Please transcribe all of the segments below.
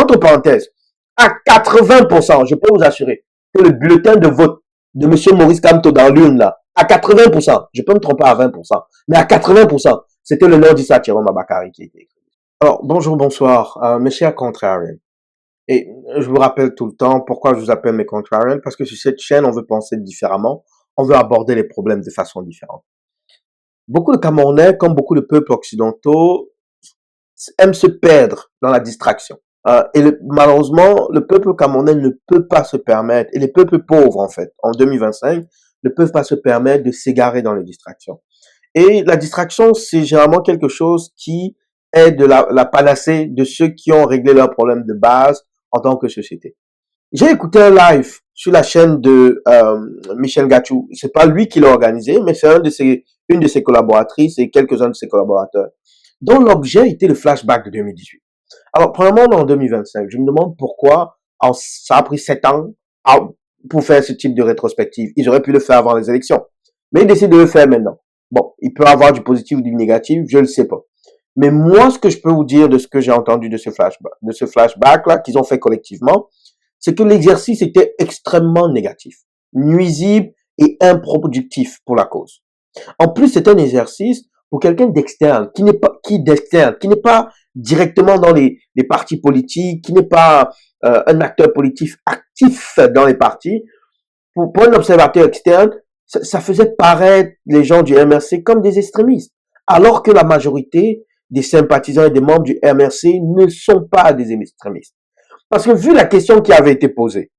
entre parenthèses, à 80%, je peux vous assurer que le bulletin de vote de M. Maurice Kamto dans l'urne, là, à 80%, je peux me tromper à 20%, mais à 80%, c'était le nom d'Issa Chiroma Bakari qui était écrit. Alors, bonjour, bonsoir, mes chers contrariens. Et je vous rappelle tout le temps pourquoi je vous appelle mes contrariens, parce que sur cette chaîne, on veut penser différemment, on veut aborder les problèmes de façon différente. Beaucoup de Camerounais, comme beaucoup de peuples occidentaux, aiment se perdre dans la distraction. Et malheureusement, le peuple camerounais ne peut pas se permettre, et les peuples pauvres, en fait, en 2025, ne peuvent pas se permettre de s'égarer dans les distractions. Et la distraction, c'est généralement quelque chose qui est de la panacée de ceux qui ont réglé leurs problèmes de base en tant que société. J'ai écouté un live sur la chaîne de Michel Gachou. C'est pas lui qui l'a organisé, mais c'est une de ses collaboratrices et quelques-uns de ses collaborateurs, dont l'objet était le flashback de 2018. Alors, premièrement, on est en 2025. Je me demande pourquoi ça a pris 7 ans pour faire ce type de rétrospective. Ils auraient pu le faire avant les élections. Mais ils décident de le faire maintenant. Bon, il peut avoir du positif ou du négatif, je ne le sais pas. Mais moi, ce que je peux vous dire de ce que j'ai entendu de ce flashback-là, qu'ils ont fait collectivement, c'est que l'exercice était extrêmement négatif, nuisible et improductif pour la cause. En plus, c'est un exercice pour quelqu'un d'externe, qui n'est pas directement dans les partis politiques, qui n'est pas un acteur politique actif dans les partis. Pour un observateur externe, ça faisait paraître les gens du MRC comme des extrémistes, alors que la majorité des sympathisants et des membres du MRC ne sont pas des extrémistes. Parce que vu la question qui avait été posée,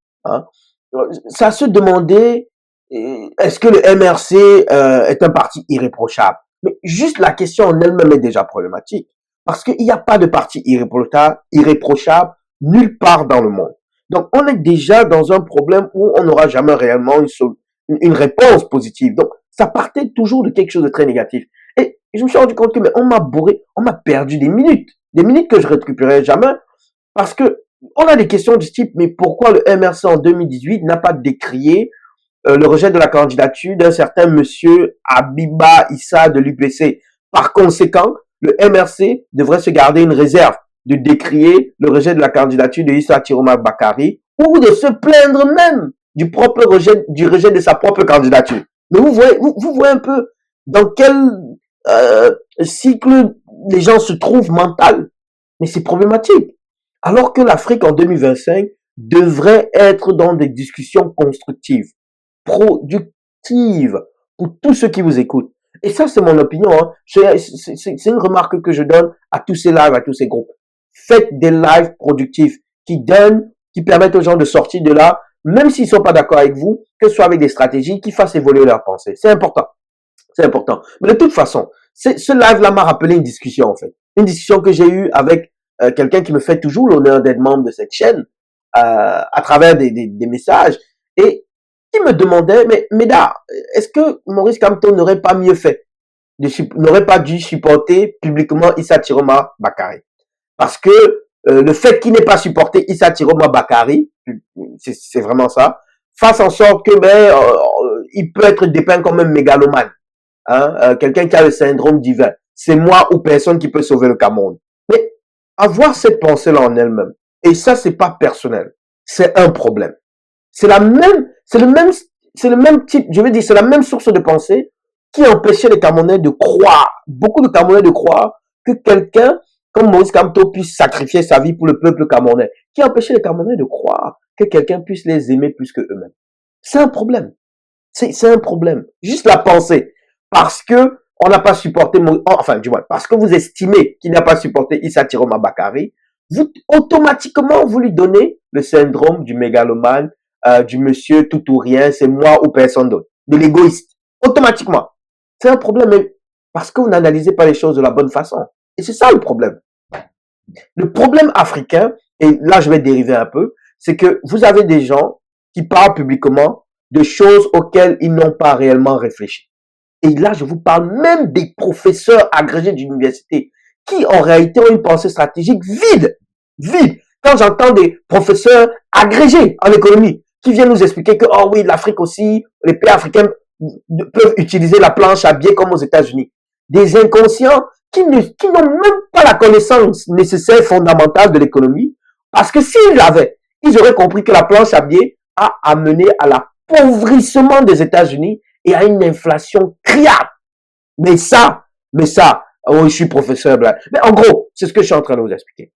ça se demandait, est-ce que le MRC est un parti irréprochable? Mais juste la question en elle-même est déjà problématique. Parce qu'il n'y a pas de parti irréprochable nulle part dans le monde. Donc, on est déjà dans un problème où on n'aura jamais réellement une réponse positive. Donc, ça partait toujours de quelque chose de très négatif. Et je me suis rendu compte que on m'a perdu des minutes que je récupérerai jamais, parce que on a des questions du type, mais pourquoi le MRC en 2018 n'a pas décrié le rejet de la candidature d'un certain monsieur Abiba Issa de l'UPC? Par conséquent, le MRC devrait se garder une réserve de décrier le rejet de la candidature de Issa Chiroma Bakari ou de se plaindre même du rejet de sa propre candidature. Mais vous voyez un peu dans quel cycle les gens se trouvent mental. Mais c'est problématique. Alors que l'Afrique en 2025 devrait être dans des discussions constructives, productives, pour tous ceux qui vous écoutent. Et ça, c'est mon opinion. C'est une remarque que je donne à tous ces lives, à tous ces groupes. Faites des lives productifs qui permettent aux gens de sortir de là, même s'ils sont pas d'accord avec vous, que ce soit avec des stratégies qui fassent évoluer leurs pensées. C'est important. C'est important. Mais de toute façon, ce live-là m'a rappelé une discussion, en fait. Une discussion que j'ai eue avec quelqu'un qui me fait toujours l'honneur d'être membre de cette chaîne, à travers des messages, et qui me demandait, mais Médard, est-ce que Maurice Kamto n'aurait pas mieux fait, n'aurait pas dû supporter publiquement Issa Chiroma Bakari? Parce que le fait qu'il n'ait pas supporté Issa Chiroma Bakari, c'est vraiment ça, fasse en sorte que il peut être dépeint comme un mégalomane, quelqu'un qui a le syndrome divin. C'est moi ou personne qui peut sauver le Cameroun. Mais avoir cette pensée-là en elle-même, et ça c'est pas personnel, c'est un problème. C'est le même type, je veux dire, c'est la même source de pensée qui empêchait les Camerounais de croire, beaucoup de Camerounais de croire que quelqu'un comme Maurice Kamto puisse sacrifier sa vie pour le peuple camerounais, qui empêchait les Camerounais de croire que quelqu'un puisse les aimer plus que eux-mêmes. C'est un problème. C'est un problème. Juste la pensée. Parce que on n'a pas supporté, parce que vous estimez qu'il n'a pas supporté Issa Chiroma Bakari, automatiquement, vous lui donnez le syndrome du mégalomane, du monsieur tout ou rien, c'est moi ou personne d'autre, de l'égoïste. Automatiquement. C'est un problème, mais parce que vous n'analysez pas les choses de la bonne façon. Et c'est ça le problème. Le problème africain, et là je vais dériver un peu, c'est que vous avez des gens qui parlent publiquement de choses auxquelles ils n'ont pas réellement réfléchi. Et là, je vous parle même des professeurs agrégés d'université qui, en réalité, ont une pensée stratégique vide. Quand j'entends des professeurs agrégés en économie qui viennent nous expliquer que, oh oui, l'Afrique aussi, les pays africains peuvent utiliser la planche à billets comme aux États-Unis. Des inconscients qui n'ont même pas la connaissance nécessaire, fondamentale de l'économie, Parce que s'ils l'avaient, ils auraient compris que la planche à billets a amené à l'appauvrissement des États-Unis et à une inflation criable. Mais ça, oh, je suis professeur blanc. Mais en gros, c'est ce que je suis en train de vous expliquer.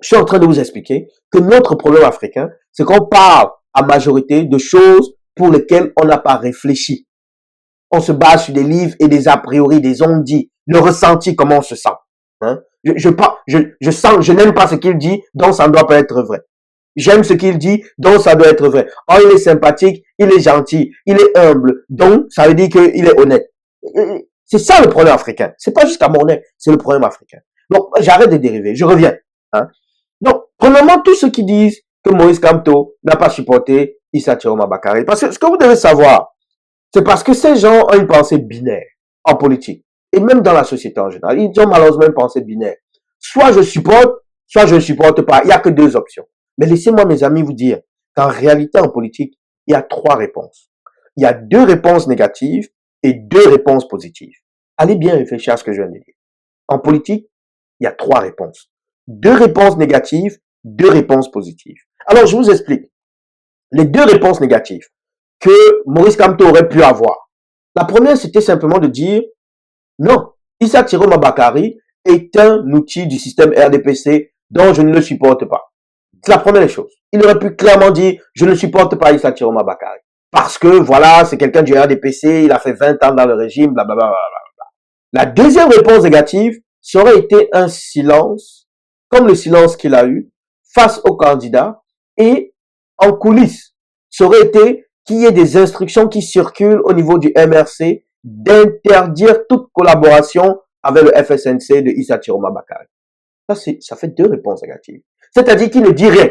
Je suis en train de vous expliquer que notre problème africain, c'est qu'on parle à majorité de choses pour lesquelles on n'a pas réfléchi. On se base sur des livres et des a priori, des on-dit, le ressenti, comment on se sent. Hein? Je n'aime pas ce qu'il dit, donc ça ne doit pas être vrai. J'aime ce qu'il dit, donc ça doit être vrai. Oh, il est sympathique, il est gentil, il est humble, donc ça veut dire qu'il est honnête. C'est ça le problème africain. C'est pas juste camerounais, c'est le problème africain. Donc, j'arrête de dériver, je reviens. Hein? Donc, premièrement, tous ceux qui disent que Moïse Kamto n'a pas supporté Issa Chiroma Bakary, parce que ce que vous devez savoir, c'est parce que ces gens ont une pensée binaire en politique et même dans la société en général. Ils ont malheureusement une pensée binaire. Soit je supporte, soit je ne supporte pas. Il n'y a que deux options. Mais laissez-moi, mes amis, vous dire qu'en réalité, en politique, il y a trois réponses. Il y a deux réponses négatives et deux réponses positives. Allez bien réfléchir à ce que je viens de dire. En politique, il y a trois réponses. Deux réponses négatives, deux réponses positives. Alors, je vous explique. Les deux réponses négatives que Maurice Kamto aurait pu avoir. La première, c'était simplement de dire non, Issa Chiroma Bakary est un outil du système RDPC dont je ne le supporte pas. C'est la première des choses. Il aurait pu clairement dire je ne supporte pas Issa Chiroma Bakary. Parce que voilà, c'est quelqu'un du RDPC, il a fait 20 ans dans le régime, blablabla. La deuxième réponse négative, ça aurait été un silence, comme le silence qu'il a eu face au candidat et en coulisses. Ça aurait été qu'il y ait des instructions qui circulent au niveau du MRC d'interdire toute collaboration avec le FSNC de Issa Chiroma Bakary. Ça fait deux réponses négatives. C'est-à-dire qu'il ne dit rien.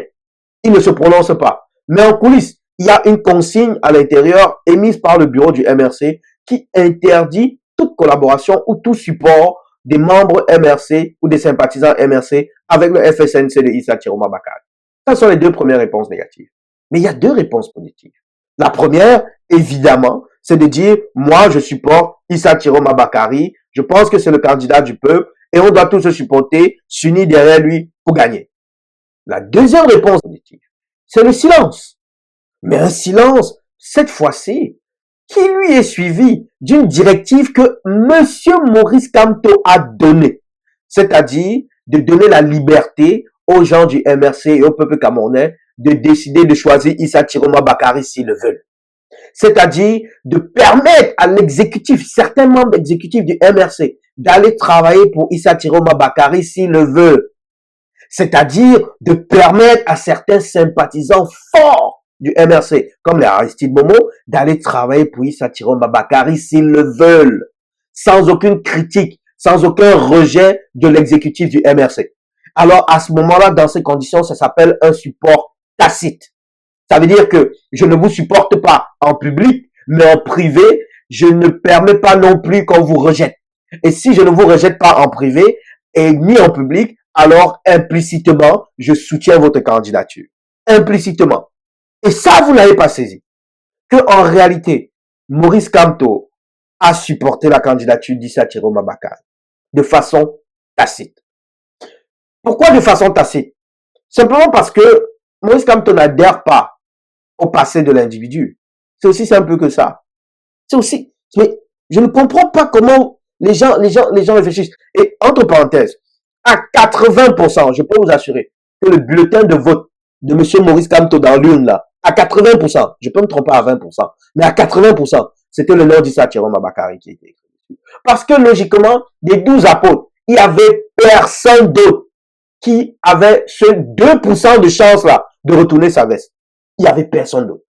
Il ne se prononce pas. Mais en coulisses, il y a une consigne à l'intérieur émise par le bureau du MRC qui interdit toute collaboration ou tout support des membres MRC ou des sympathisants MRC avec le FSNC de Issa Chiroma Bakary. Ce sont les deux premières réponses négatives. Mais il y a deux réponses positives. La première, évidemment, c'est de dire, moi, je supporte Issa Chiroma Bakary, je pense que c'est le candidat du peuple et on doit tous se supporter, s'unir derrière lui pour gagner. La deuxième réponse positive, c'est le silence. Mais un silence, cette fois-ci, qui lui est suivi d'une directive que Monsieur Maurice Kamto a donnée. C'est-à-dire de donner la liberté aux gens du MRC et au peuple camerounais de décider de choisir Issa Chiroma Bakary s'ils le veulent. C'est-à-dire de permettre à l'exécutif, certains membres exécutifs du MRC, d'aller travailler pour Issa Chiroma Bakary s'ils le veulent. C'est-à-dire de permettre à certains sympathisants forts du MRC, comme les Aristide Momo, d'aller travailler pour Issa Chiroma Bakary s'ils le veulent, sans aucune critique, sans aucun rejet de l'exécutif du MRC. Alors, à ce moment-là, dans ces conditions, ça s'appelle un support tacite. Ça veut dire que je ne vous supporte pas en public, mais en privé, je ne permets pas non plus qu'on vous rejette. Et si je ne vous rejette pas en privé et ni en public, alors implicitement, je soutiens votre candidature. Implicitement. Et ça, vous n'avez pas saisi. Que en réalité, Maurice Kamto a supporté la candidature d'Issa Chiroma Bakary de façon tacite. Pourquoi de façon tacite? Simplement parce que Maurice Kamto n'adhère pas au passé de l'individu. C'est aussi simple que ça. C'est aussi, mais je ne comprends pas comment les gens réfléchissent. Et entre parenthèses, à 80%, je peux vous assurer que le bulletin de vote de monsieur Maurice Kamto dans l'urne là, à 80%, je peux me tromper à 20%, mais à 80%, c'était le nom d'Issa Chiroma Bakary qui était écrit dessus. Parce que logiquement, des 12 apôtres, il y avait personne d'autre qui avait ce 2% de chance là de retourner sa veste. Il n'y avait personne d'autre.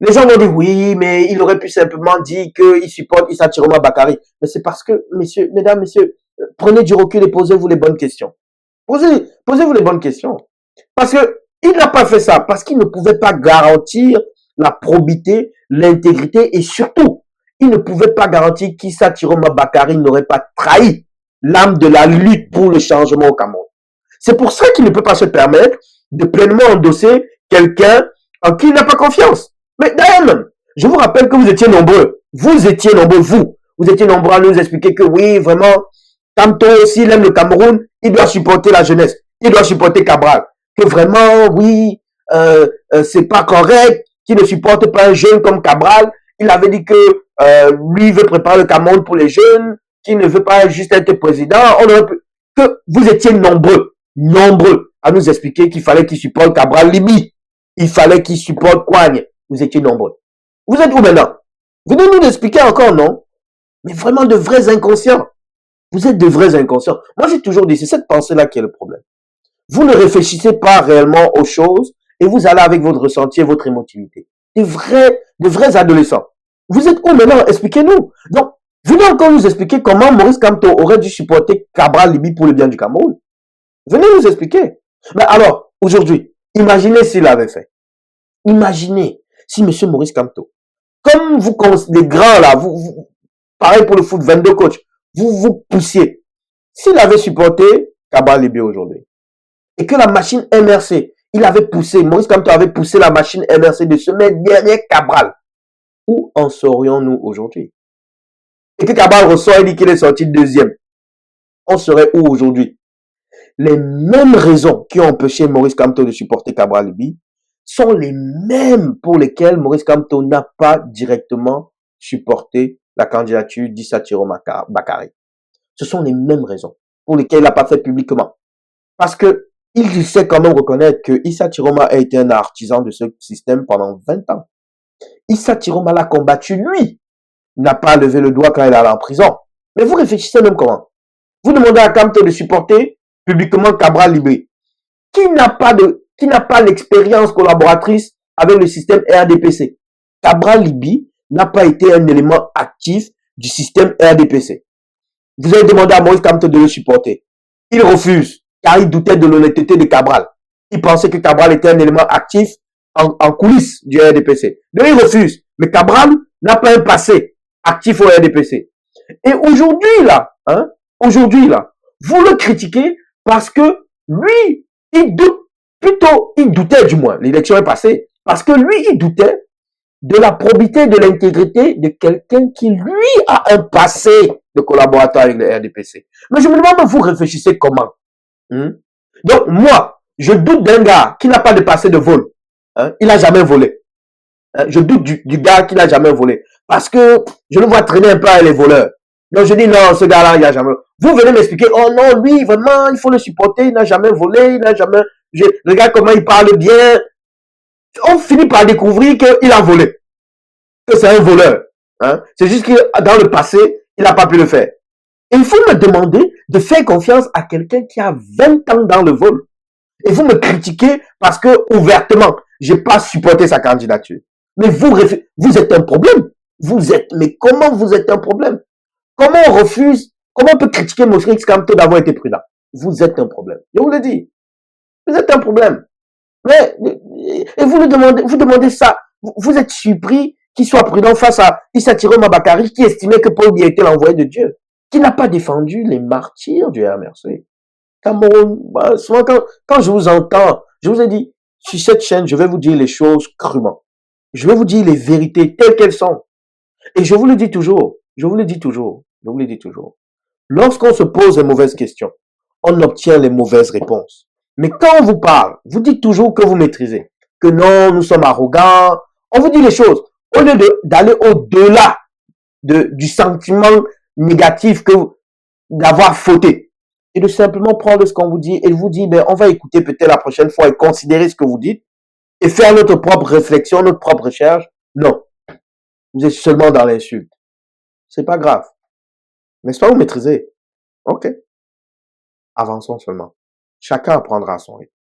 Les gens vont dire oui, mais il aurait pu simplement dire qu'il supporte Issa Chiroma Bakary. Mais c'est parce que, mesdames, messieurs, prenez du recul et posez-vous les bonnes questions. Posez-vous les bonnes questions. Parce que il n'a pas fait ça, parce qu'il ne pouvait pas garantir la probité, l'intégrité et surtout, il ne pouvait pas garantir qu'Issa Chiroma Bakary n'aurait pas trahi l'âme de la lutte pour le changement au Cameroun. C'est pour ça qu'il ne peut pas se permettre de pleinement endosser quelqu'un en qui il n'a pas confiance. Mais d'ailleurs même, je vous rappelle que vous étiez nombreux. Vous étiez nombreux, vous étiez nombreux à nous expliquer que oui, vraiment, Kamto, s'il aime le Cameroun, il doit supporter la jeunesse. Il doit supporter Cabral. que vraiment, oui, c'est pas correct, qu'il ne supporte pas un jeune comme Cabral. Il avait dit que lui veut préparer le Cameroun pour les jeunes, qu'il ne veut pas juste être président. Que vous étiez nombreux à nous expliquer qu'il fallait qu'il supporte Cabral Libi. Il fallait qu'il supporte Kouagne. Vous étiez nombreux. Vous êtes où maintenant? Venez nous l'expliquer encore, non? Mais vraiment de vrais inconscients. Vous êtes de vrais inconscients. Moi, j'ai toujours dit, c'est cette pensée-là qui est le problème. Vous ne réfléchissez pas réellement aux choses et vous allez avec votre ressenti et votre émotivité. De vrais adolescents. Vous êtes où maintenant? Expliquez-nous. Donc, venez encore nous expliquer comment Maurice Kamto aurait dû supporter Cabral Libi pour le bien du Cameroun. Venez nous expliquer. Mais alors, aujourd'hui, imaginez s'il l'avait fait. Imaginez si M. Maurice Kamto, comme vous, les grands là, pareil pour le foot, 22 coachs, vous poussiez. S'il avait supporté Cabral Libi aujourd'hui, et que la machine MRC, Maurice Kamto avait poussé la machine MRC de se mettre derrière Cabral, où en serions-nous aujourd'hui? Et que Cabral ressort et dit qu'il est sorti deuxième, on serait où aujourd'hui? Les mêmes raisons qui ont empêché Maurice Kamto de supporter Cabral Libi sont les mêmes pour lesquelles Maurice Kamto n'a pas directement supporté la candidature d'Issa Thiro Bakary. Ce sont les mêmes raisons pour lesquelles il n'a pas fait publiquement. Parce que il sait quand même reconnaître que Issa Chiroma a été un artisan de ce système pendant 20 ans. Issa Chiroma l'a combattu, lui. Il n'a pas levé le doigt quand il allait en prison. Mais vous réfléchissez même comment? Vous demandez à Kamto de supporter publiquement Cabral Libi, qui n'a pas l'expérience collaboratrice avec le système RDPC. Cabral Libi n'a pas été un élément actif du système RDPC. Vous avez demandé à Maurice Kamto de le supporter. Il refuse, car il doutait de l'honnêteté de Cabral. Il pensait que Cabral était un élément actif en coulisses du RDPC. Donc il refuse. Mais Cabral n'a pas un passé actif au RDPC. Et aujourd'hui, là, vous le critiquez parce que lui, il doutait du moins, l'élection est passée, parce que lui, il doutait de la probité, de l'intégrité de quelqu'un qui, lui, a un passé de collaborateur avec le RDPC. Mais je me demande, vous réfléchissez comment? Donc, moi, je doute d'un gars qui n'a pas de passé de vol. Il n'a jamais volé. Je doute du gars qui n'a jamais volé. Parce que je le vois traîner un peu avec les voleurs. Donc, je dis, non, ce gars-là, il n'a jamais... Vous venez m'expliquer, oh non, lui, vraiment, il faut le supporter, il n'a jamais volé, il n'a jamais... Regarde comment il parle bien. On finit par découvrir qu'il a volé. Que c'est un voleur. C'est juste que dans le passé, il n'a pas pu le faire. Et il faut me demander de faire confiance à quelqu'un qui a 20 ans dans le vol. Et vous me critiquez parce que, ouvertement, j'ai pas supporté sa candidature. Mais vous êtes un problème. Mais comment vous êtes un problème? Comment on peut critiquer Maurice Kamto d'avoir été prudent? Vous êtes un problème. Je vous le dis. Vous êtes un problème. Mais, et vous demandez ça. Vous êtes surpris qu'il soit prudent face à Issa Thiro Bakary qui estimait que Paul Biya était l'envoyé de Dieu, qui n'a pas défendu les martyrs du RMRC. Cameroun, souvent quand je vous entends, je vous ai dit, sur cette chaîne, je vais vous dire les choses crûment. Je vais vous dire les vérités telles qu'elles sont. Et je vous le dis toujours, lorsqu'on se pose les mauvaises questions, on obtient les mauvaises réponses. Mais quand on vous parle, vous dites toujours que vous maîtrisez, que non, nous sommes arrogants. On vous dit les choses. Au lieu d'aller au-delà du sentiment négatif d'avoir fauté. Et de simplement prendre ce qu'on vous dit et vous dire, ben, on va écouter peut-être la prochaine fois et considérer ce que vous dites et faire notre propre réflexion, notre propre recherche. Non. Vous êtes seulement dans l'insulte. C'est pas grave. N'est-ce pas, vous maîtrisez? Ok. Avançons seulement. Chacun apprendra à son rythme.